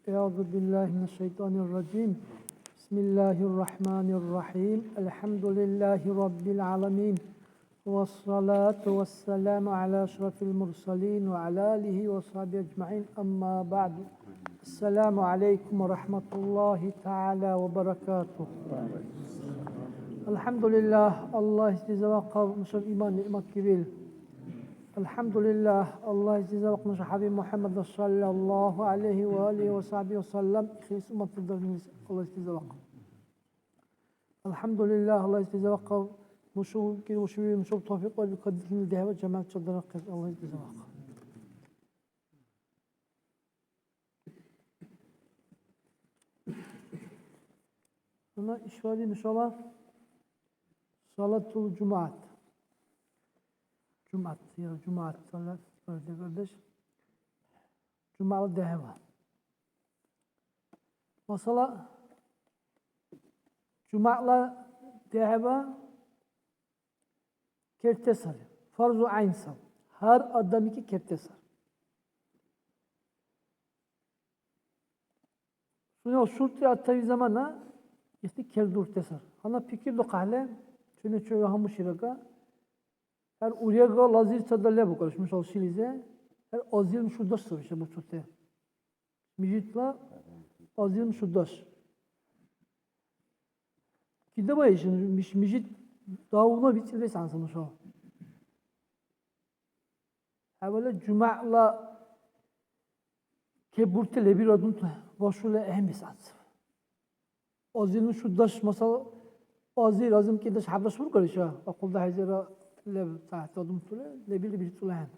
Euzu billahi mineşşeytanirracim. Bismillahirrahmanirrahim. Elhamdülillahi rabbil alamin. Vessalatu vesselamu ala eşrefil murselin ve ala alihi ve sahbihi ecmaîn. Amma ba'du. Esselamu aleyküm ve rahmetullahi teala ve berekatuh. Elhamdülillah Allah size ve kavmuşun iman nimet gibi. Elhamdülillah Allah size bakmış Habib Muhammed sallallahu aleyhi ve aleyhi ve sahbihi ve sellem ihlis ummatıdır Allah size bak. Elhamdülillah Allah size bak muşu ki muşu tevfik ve kadrin dehve cemaat çadırı Allah size bak. Buna işgali inşallah salatul cumaat. Cumaat ya Cumaat salat kardeş. Cumalı dehva. Mesela Cumalı dehva kertesar. Farz-ı ayn sal. Her adam iki kertesar. Sonra şurtya attığı zamana işte kerdur tesar. Hana fikir do kahle çünkü çoğu hamışıraka her uyaga lazir tadalle bu karışmış ol şilize her azil şudaş savuşa bu çote. Mijitla azil şudaş. Kide bu işin mijit davuna bitirdi sansın şu. Evvela cuma'la keburte lebir adın başule ehem sans. Azil şudaş masal azil azim ki de hablaş vur karışa. Akıl da hazira لب تحت أدم طلع لبي لبي طلعان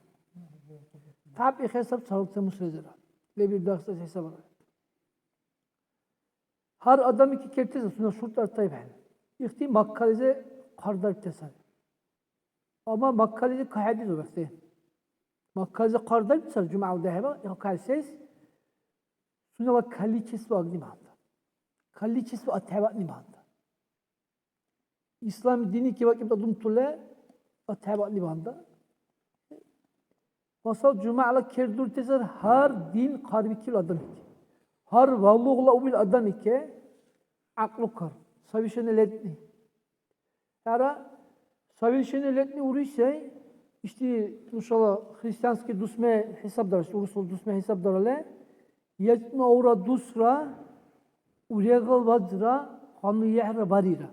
تعب يخسر صارت مسرزرة لبي درس حساب her adam iki kertesi sonra şurtlar tayyip hal. İhti makkalize kardar tesal. Ama makkalize kahadiz vakti. Makkalize kardar tesal cuma deheba ya kalses sonra la kaliçesi var nimanda. Kaliçesi athabat nimanda. İslam dini ki vakit adum tulle athabat nimanda. Masal cuma ala kerdur tesal her din karbikil adam ki. Her valluğla ubil adam ki aklı kar. Savişene letni. Yara savişene letni urişe işte inşallah Hristiyanski dusme hesaplar, urusul dusme hesaplarla yetme ora dusra uregal vazra kanu yehra barira.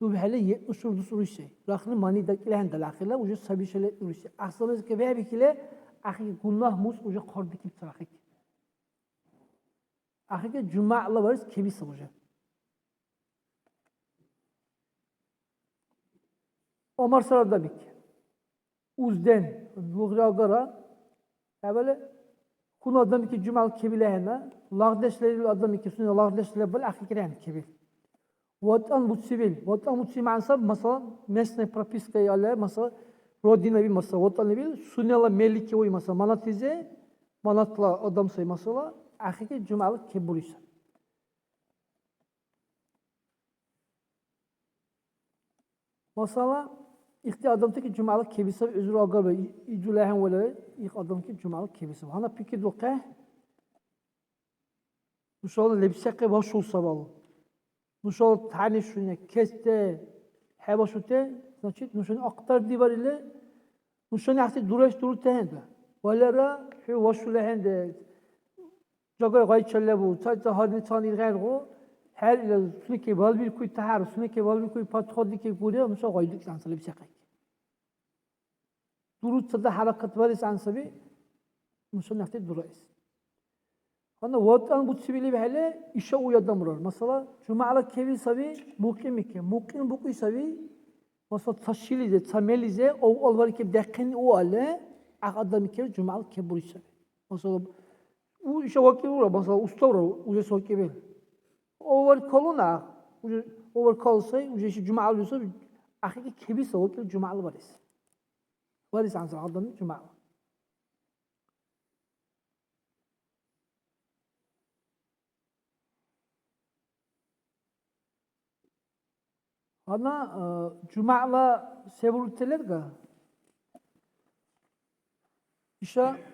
Bu hele yetmiş urdus urişe. Rakhni mani dakile hende lakile ucu savişene letni urişe. Aslımız ki ve bikile ahi günah mus ucu kardiki bitirakik. Ahi cuma Allah varız kebi savuşa. Omar Saradabik. Uzden, Luğragara, evvela kunu adam ki cumal kebilehine, lağdeşleri adam ki sunu lağdeşleri bel akikren kebil. Vatan mutsivil, vatan mutsivil ansab mesela mesne propiska yale mesela rodina bir mesela vatan bir sunela meliki oy mesela manatize manatla adam say mesela akiki cumal keburisa. Mesela İhti adamtı ki cumalık kebisi özür agar ve iculahen vele ilk adam ki cumalık kebisi. Hana pikir doqeh nuşalı lebseke başul sabalı. Nuşalı tani şune keste hebaşute значит nuşalı aktar divar ile nuşalı ahti dureş duru tehende. Valera şu vaşulehende jagay gay çellebu çayta hadni tani gayru her ile sunike valbil kuy tahar sunike valbil kuy patxodi ki pure nuşalı gaydik sansa lebseke. Durut sada harakat varis ansabi musun nafti durais. Ana vatan bu sivili hele işe uyadan vurar. Mesela cuma'la kevi sabi mukim ki mukim bu kuy sabi mesela taşilize tamelize o alvar ki dekin o ale adam ki cuma'la kebur sabi. Mesela bu işe vakti vurar. Mesela usta vurar. Uca sokebil. Over koluna over kolsay uca işi cuma'la sabi akiki kevi sabi cuma'la varis. Varis ansa adamın cuma. Ana cuma'la sevurteler ga. İşte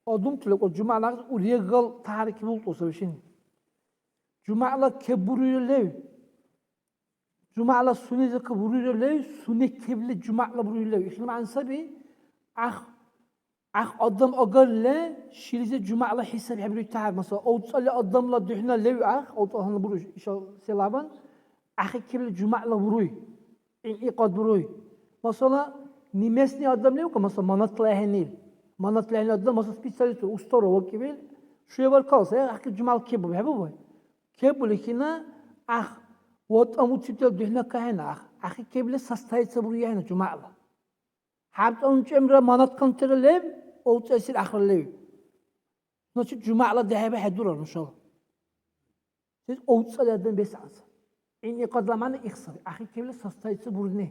Odum tülek o Cuma'la uriyegal tariki bult olsa bir şey. Cuma'la keburuylev. Cuma'la sunnize keburuylev. Sunne kebli Cuma'la buruylev. İşte ansabi adam agalle şilize Cuma'la hesap hebri tahar. Mesela outsali adamla dühna lev outsali buruy. İnşallah selaban. Kebli Cuma'la buruy. İqad buruy. Mesela nimesni adam lev ki mesela manatla ehenil. Manatla ehenil adam mesela spesialist ustaro vakibil. Şuya var kalsa ya Cuma'la kebu. Hebu bu. Kebu lekina What amutsitel dühna kahena. Kebli sastayetse buruy yani Cuma'la. Habt önce emre manat kanterlev, o tesir akhirlev. Nasıl Cuma'la dehebe hedurar inşallah. Siz outsaladan besans. İnni kadlamanı iksar. Kebli sastayetse buruy.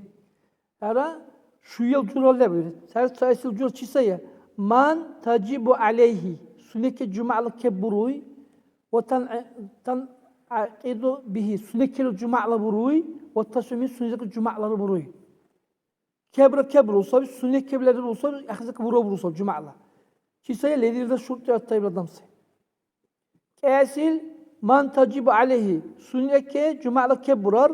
Ara şu yıl curalle böyle. Sastayetse cur çisaya. Man tacibu aleyhi. Süneke Cuma'la keburuy. Tan aqidu bihi. Süneke Cuma'la buruy. Ve tasumi süneke Cuma'la buruy. Kebra olsa, sünnet kebirleri olsa, akızı vura olsa Cuma'la. Çisaya ledirde şurtya attayım adamsı. Kesil man tacibu aleyhi. Sünneke Cuma'la keburar.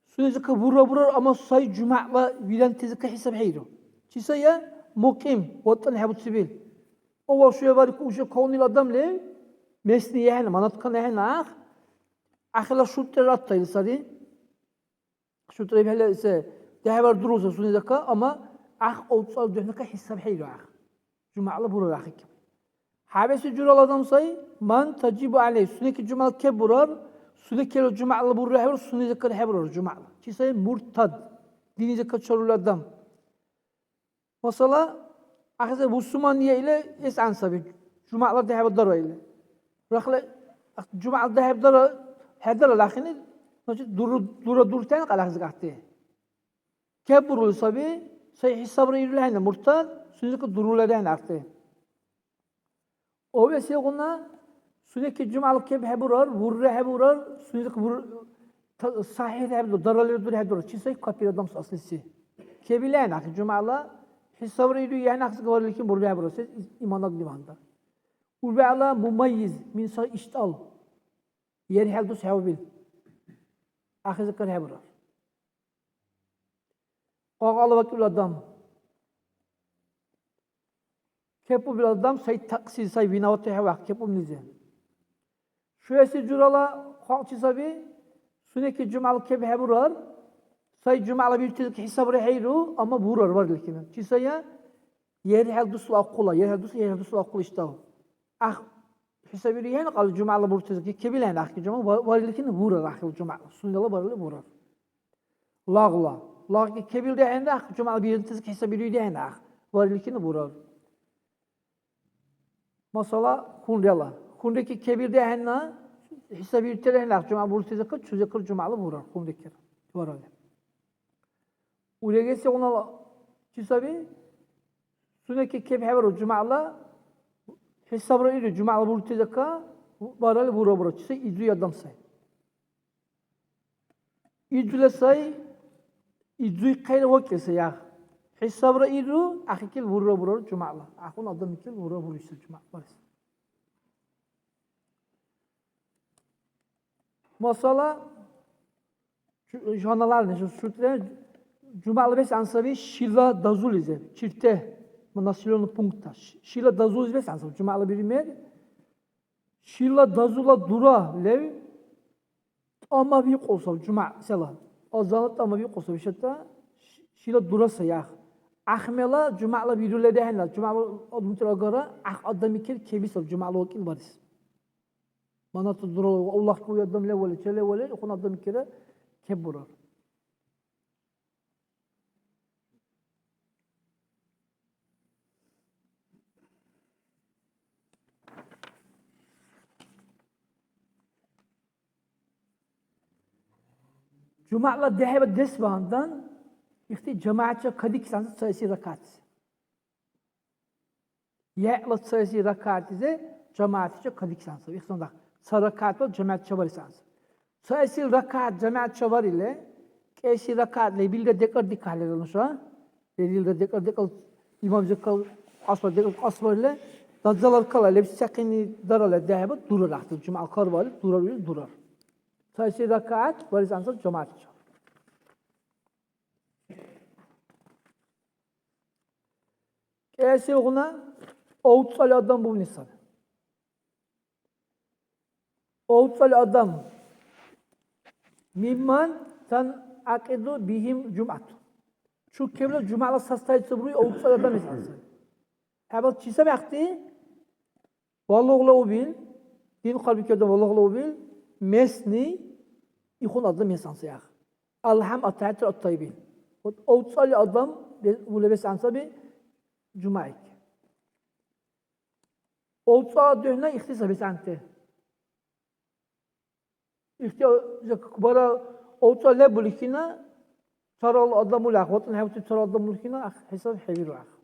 Sünneke vura ama say Cuma'la vilen tezike hesap hayro. Çisaya mukim. Vatan habut sibil. O var şuya var ki uşa kavnil adamle mesni yehne manatkan yehne Ahla şurtya attayım sarı. Şurtya böyle ise Dehavar durursa sünnete ama outsal dühnaka hesap hayro Cuma'la burur akik. Habesi cural adam say man tacibu aleyh sünneki Cuma'la keburar sünneki Cuma'la burur hayro sünnete heburar Cuma'la. Ki say murtad dinize kaçırılı adam. Mesela akise Müslümaniye ile es ansabi Cuma'la dehavar dara ile. Rakla Cuma'la dehavar dara hedara lakini dururken kalakız kahti. Keburul sabi say hesabı yürülen murtad sünneki duruleden arttı. O vesile ona sünneki Cuma'lı keb heburar, vurre heburar, sünneki sahih heburar, daralı dur heburar. Çisay kapir adam aslısı. Kebilen akı Cuma'lı hesabı yürüyen aksı var lekin vurre heburar. Siz imanak divanda. Ulbe'ala mumayyiz min say iştal. Yer heldus hevabil. Akı zikr heburar. Ağalı vakil adam. Kepu bir adam say taksi say binavatı heva kepu nize. Şüyesi curala halçı sabi süneki Cuma'lı kebi heburar. Say Cuma'lı bir tezik hesabı hayru ama burar var lekine. Çisaya yer heldusu akula yer heldusu akula işte. Hesabı yani kal Cuma'lı bir tezik kebilen akı Cuma var lekine burar akı Cuma'lı. Sünneli var burar. Lağla. Lağla kebil de ende akı Cuma'lı bir tezik hesabı de ende akı var lekine burar. Mesela hundela. Hundeki kebirde henna hesabı yürütere henna. Cuma burteze kıl, çöze kıl Cuma'lı vurar. Hundeki var öyle. Oraya geçse ona hesabı sünneki kebir var Cuma'lı hesabı yürü Cuma'lı burteze kıl var öyle vurar. Çise idri adam say. İdri say idri kayla vakese ya. Hesabı yürü akikil vurar Cuma'lı. Akun adam ikil vurar işte Cuma'lı. Mesela jonalar ne sütle Cuma'lı beş ansabi şila dazul ize çifte nasyonu punkta şila dazul beş ansabi Cuma'lı birimer şila dazula dura lev ama bir olsa Cuma sela azalat ama bir olsa bir şeyta şila dura sayah ahmela Cuma'lı birule dehenler Cuma'lı adımtır agara adam ikil kebisal Cuma'lı vakil varis Manat duru Allah ku yadam le çele okun adam kere keburar. Cuma'la dehebe desbahandan işte cemaatçe kadik sansı sayısı rakat. Ya'la sayısı rakat ise cemaatçe kadik sansı. İhsandak sarakat ve cemaatçe var sansı. Sayısı rakat cemaatçe var ile keşi rakat le bilde dekar dikhalle oluşa. Delilde dekar imam zekal asma dekar asma ile Dazzalar kala lepsi sakini darala dehebe durur ahtı. Cuma kar var durar. Sayısı rakat varis ansar cemaat. Kesi ona outsal adam bu nisan. Outsal adam mimman tan akidu bihim cumat. Şu kemle cuma'la sastayı sıbırıyor outsal adam nisan. Ama çisa vakti vallahi o bil din kalbi köyde vallahi o bil mesni ikon adım insansı ya. Alham ataatır at-tayyibin. Outsal adam bu lebes ansabi cumaik. Outsal döhne ihtisa besante. İşte bara outsal le bulikina saral adamul akhwatun hawti saral adamul bulikina hesab hebiru akh.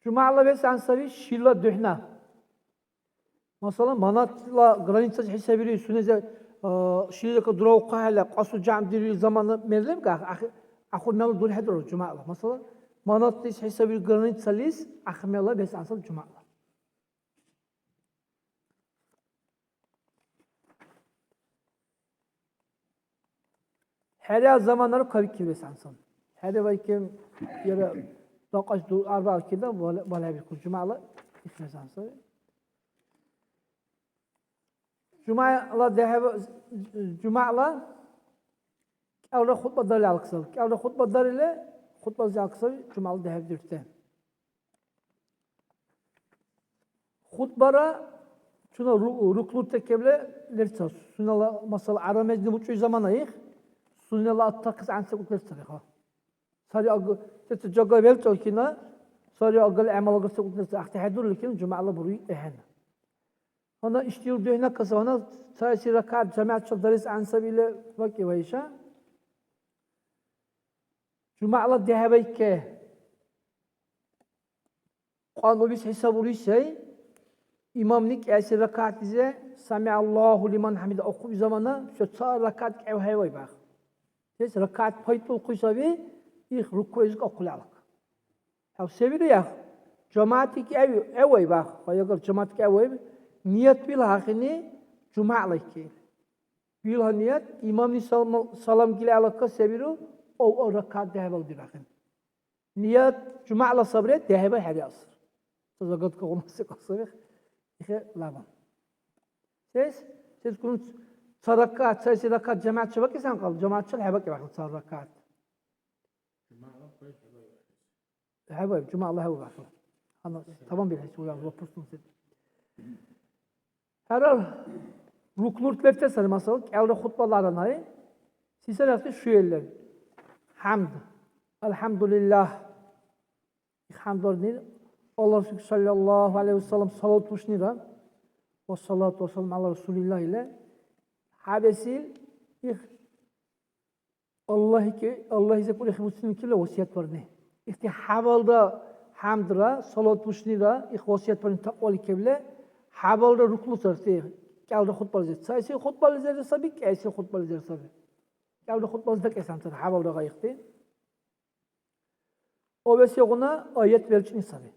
Cuma'la ve sansavi şilla döhna. Mesela manatla granica hesabiri süneze şilla ka durav qahala qasu jam diri zamanı merlem ka akhmel dul hadro Cuma'la. Mesela manatla hesabiri granica lis akhmela ve sansavi Cuma'la. Her zamanları kavik gibi sansan. Her vakit yere Daqaş arba akida bala bir Cuma'la ifnesan sabi. Cuma'la kavra khutba darı alqsal. Kavra khutba darı ile khutba alqsal Cuma'la dehev dürtte. Khutbara şuna ruklu tekeble lertsas. Şuna masal aramezdi muçu zaman ayıq. Şuna attaqız ansa utlertsar. Sari agı jaga vel çolkina sari agı amal agısı utlertsar. Ahtahadur lekin Cuma'la buruy ehen. Ona iştiyor döhne kasa ona sayısı rakat cemaat çoldaris ansa bile vaki vayşa. Cuma'la dehavayke qanu bis hesaburi şey imamlik esi rakat bize Sami'allahu liman hamide oku zamana şu çar rakat evhevay bak. Ses rakat paytul kuysabi ih rukoyuzuk okulalak. Hav seviri ya cemaatik evay bak. Hayır cemaatik evay niyet bil hakini Cuma'la ki. Bil niyet imam ni salam gile alaka seviru o rakat dehaval dirakin. Niyet Cuma'la sabret dehava hadiyas. Zagat ko olması kasabih. İşte laban. Siz kunun sarakat, sayısı rakat cemaat çabuk insan kal. Cemaat çal hebak yapar sarakat. Hebak, Cuma'la hebak. Tamam bile hiç uyar. Vapursun siz. Herhal ruklurtlepte sarı masalık. Evde hutbalardan ayı. Size rakti şu yerler. Hamd. Elhamdülillah. Hamdor değil. Allah Resulü sallallahu aleyhi ve sellem salat tuşnira. Ve salatu ve selam ala Resulillah ile habesil Allah ise kul ihmusin kille vasiyet var ne? İşte havalda hamdra salat tuşnira vasiyet var takvalı kevle havalda ruklu sarsı kalda hutbal zet. Sayısı hutbal zet sabik aysi hutbal zet sabik. Kalda hutbal zet kesan sar havalda gayıqti. O vesi ona ayet verçin isabi.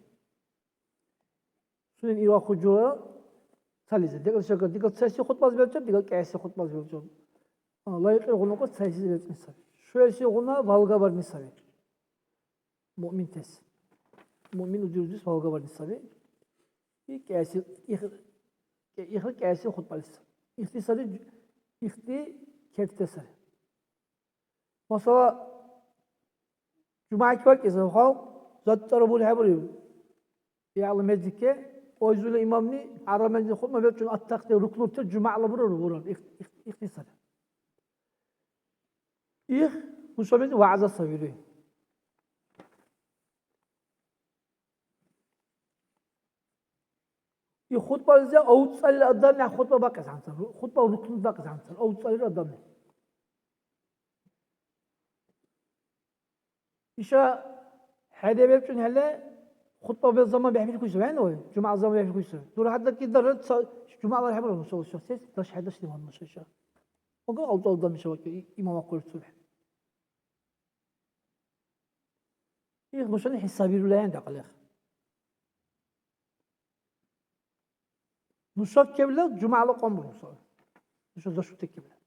Sünün ira hujura salize. Digal sayısı hutbal verçin, digal aysi hutbal verçin. Layık ona ko sayısı verçin isabi. Şöyle ona valga var nisabi. Mümin tes. Mümin ucuz valga var nisabi. İlk aysi İhlik aysi hutbal isabi. İhtisari kertesari. Mesela Cuma var ki hal zat taraful habri ya'lam mezike o yüzüyle imamni aramızda hutma verçün attakta ruklurta Cuma'la vurur ihtisar. Bu söyledi vaaz'a saviri. Hutba bize outsal adam ne hutba bakazansan. Hutba ruklunda bakazansan. Outsal adam ne? İşte hede verçün hele hutba bir zaman behmil kuysa. Ben o. Cuma zaman behmil kuysa. Dur hatta ki darat Cuma'lar hemen onu çalışıyor. Ses taş hadis liman çalışıyor. O kadar outsal adam bir şey var ki imam akıl söyle. İlk nuşanı hesabirleyen de kalır. Nuşak kevler cumalı komur nuşak. Nuşak da şu tek kevler.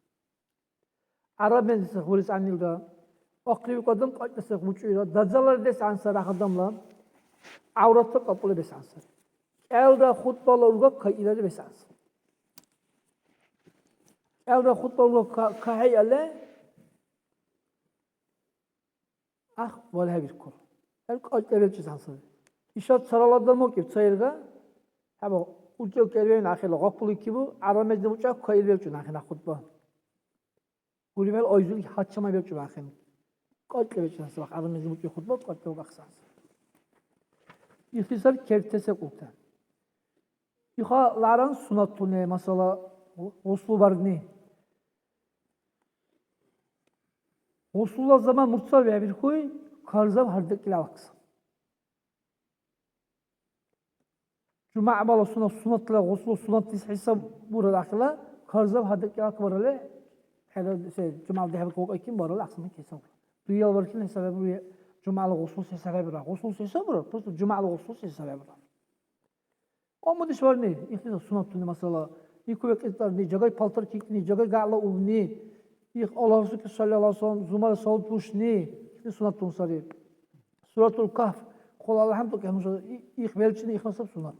Arap mendisi huris anilda. Akribi kadın kaçtası muçuyla. Daccalar des ansar akadamla. Avratı kapılı des ansar. Elde hutbalarga kayıları des ansar. Elde hutbalarga kayıyle. Ah, vallahi bir kol. El kaçta belçiz ansar. İşat saralardan mı ki çayırga. Ama uçak kerveyin ahirle kapılı ki bu. Arap mendisi uçak kayılı belçin ahirle hutba. Gulüvel oyzul haçama belçin ahirle. Kaçta belçin ansar. Arap mendisi uçak hutba kaçta belçin ansar. İhtisar kertese kultan. İhaların sunatı ne? Mesela Oslu var ne? Oslu'la zaman mutsal ve bir koy karzav hardak ile aksın. Cuma abala sunatla Oslu sunat hesap burada akla karzav hardak ile akbarale hele Cuma da hep kok ekim barale aksın hesap. Dünya varken hesap buraya Cuma'lı Oslu hesap bırak. Oslu hesap bırak. Prosto Cuma'lı Oslu hesap bırak. Ama diş var ne? İhtisar sunatı ne mesela? İkuvvet etler ne? Cagay paltar kik ne? Cagay ga'la uv ne? Allah Resulü sallallahu aleyhi ve sellem Zumar Saud push ne? İşte sunat tunsari. Suratul Kahf. Kul Allah'ım to kehnu. İlk belçini ilk nasab sunat.